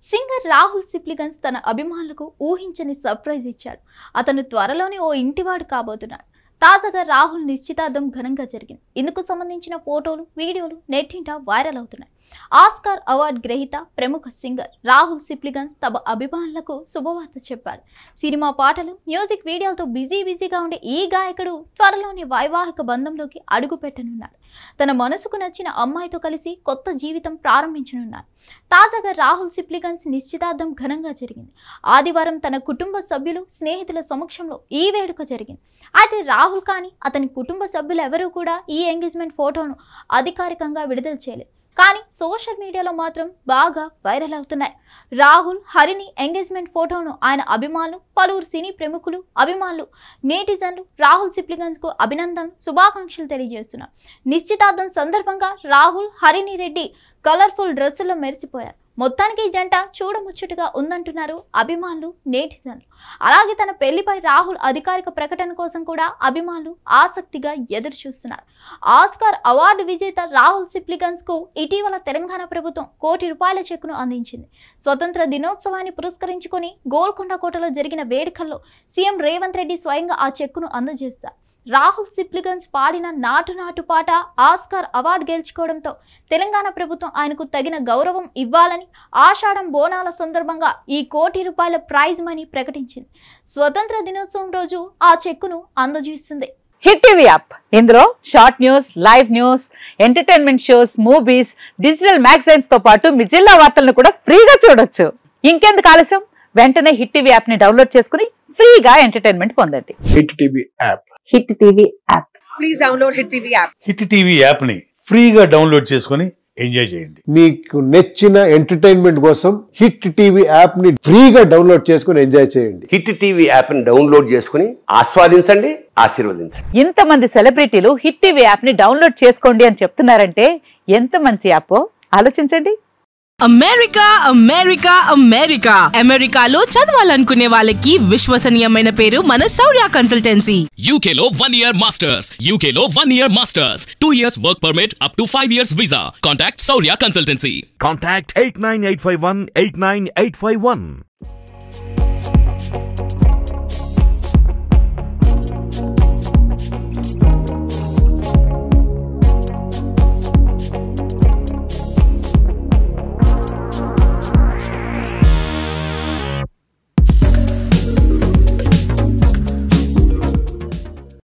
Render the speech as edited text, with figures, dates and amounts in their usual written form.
Singer Rahul సిప్లిగన్స్ తన అభిమానులకు ఊహించని సర్ప్రైజ్ ఇచ్చాడు. అతను త్వరలోనే ఓ ఇంటివాడు కాబోతున్నాడు. తాజాగా రాహుల్ నిశ్చితార్థం ఘనంగా జరిగింది. ఇందుకు సంబంధించిన ఫోటోలు, వీడియోలు నెట్టింట వైరల్ అవుతున్నాయి. ఆస్కార్ అవార్డు గ్రహీత ప్రముఖ సింగర్ రాహుల్ సిప్లిగన్స్ తమ అభిమానులకు శుభవార్త చెప్పారు. సినిమా పాటలు, మ్యూజిక్ వీడియోలతో బిజీగా ఉండే ఈ గాయకుడు త్వరలోనే వైవాహిక బంధంలోకి అడుగు పెట్టనున్నాడు. తన మనసుకు నచ్చిన అమ్మాయితో కలిసి కొత్త జీవితం ప్రారంభించనున్నారు. తాజాగా రాహుల్ సిప్లిగన్స్ నిశ్చితార్థం ఘనంగా జరిగింది. ఆదివారం తన కుటుంబ సభ్యులు, స్నేహితుల సమక్షంలో ఈ వేడుక జరిగింది. అయితే రాహుల్ కానీ అతని కుటుంబ సభ్యులు ఎవరూ కూడా ఈ ఎంగేజ్మెంట్ ఫోటోను అధికారికంగా విడుదల చేయలేదు. కానీ సోషల్ మీడియాలో మాత్రం బాగా వైరల్ అవుతున్నాయి. రాహుల్, హరిని ఎంగేజ్మెంట్ ఫోటోను ఆయన అభిమానులు, పలువురు సినీ ప్రముఖులు, అభిమానులు, నేటిజన్లు రాహుల్ సిప్లిగన్స్ కు అభినందనలు, శుభాకాంక్షలు తెలియజేస్తున్నారు. నిశ్చితార్థం సందర్భంగా రాహుల్, హరిని రెడ్డి కలర్ఫుల్ డ్రెస్సుల్లో మెరిసిపోయారు. మొత్తానికి ఈ జంట చూడముచ్చటగా ఉందంటున్నారు అభిమానులు, నేటిజన్లు. అలాగే తన పెళ్లిపై రాహుల్ అధికారిక ప్రకటన కోసం కూడా అభిమానులు ఆసక్తిగా ఎదురు చూస్తున్నారు. ఆస్కార్ అవార్డు విజేత రాహుల్ సిప్లిగన్స్ కు ఇటీవల తెలంగాణ ప్రభుత్వం ₹1 కోటి చెక్కును అందించింది. స్వతంత్ర దినోత్సవాన్ని పురస్కరించుకొని గోల్కొండ కోటలో జరిగిన వేడుకల్లో సీఎం రేవంత్ రెడ్డి స్వయంగా ఆ చెక్కును అందజేశారు. రాహుల్ సిప్లిగన్స్ పాడిన నాటు నాటు పాట ఆస్కార్ అవార్డు గెలుచుకోవడంతో తెలంగాణ ప్రభుత్వం ఆయనకు తగిన గౌరవం ఇవ్వాలని ఆషాఢం బోనాల సందర్భంగా ఈ ₹1 కోటి ప్రైజ్ మనీ ప్రకటించింది. స్వతంత్ర దినోత్సవం రోజు ఆ చెక్కును అందజేసింది. హిట్ టీవీ యాప్, ఇందులో short news, live news, entertainment shows, movies, digital magazines తో పాటు మీ జిల్లా వార్తలను కూడా ఫ్రీగా చూడొచ్చు. ఇంకెందుకు ఆలస్యం, వెంటనే హిట్ టీవీ యాప్ ని డౌన్లోడ్ చేసుకుని ఫ్రీగా ఎంటర్టైన్మెంట్ పొందండి. Hit TV app. Hit TV app. Please download hit TV app. Hit TV app ని ఫ్రీగా డౌన్లోడ్ చేసుకుని ఎంజాయ్ చేయండి. మీకు నచ్చిన ఎంటర్టైన్మెంట్ కోసం హిట్ టీవీ యాప్ ని ఫ్రీగా డౌన్లోడ్ చేసుకుని ఎంజాయ్ చేయండి. హిట్ టీవీ యాప్ ని డౌన్లోడ్ చేసుకుని ఆస్వాదించండి, ఆశీర్వదించండి. ఇంతమంది సెలబ్రిటీలు హిట్ టీవీ యాప్ ని డౌన్లోడ్ చేసుకోండి అని చెప్తున్నారంటే ఎంత మంచి యాప్ ఆలోచించండి. అమెరికా అమెరికా అమెరికా అమెరికాలో చదవాలనుకునే వాళ్ళకి విశ్వసనీయమైన పేరు మన శౌర్య కన్సల్టెన్సీ. UK లో 1 year masters. UK లో 1 year masters. 2 years work permit up to 5 years visa. Contact Saurya Consultancy. Contact 89851 89851.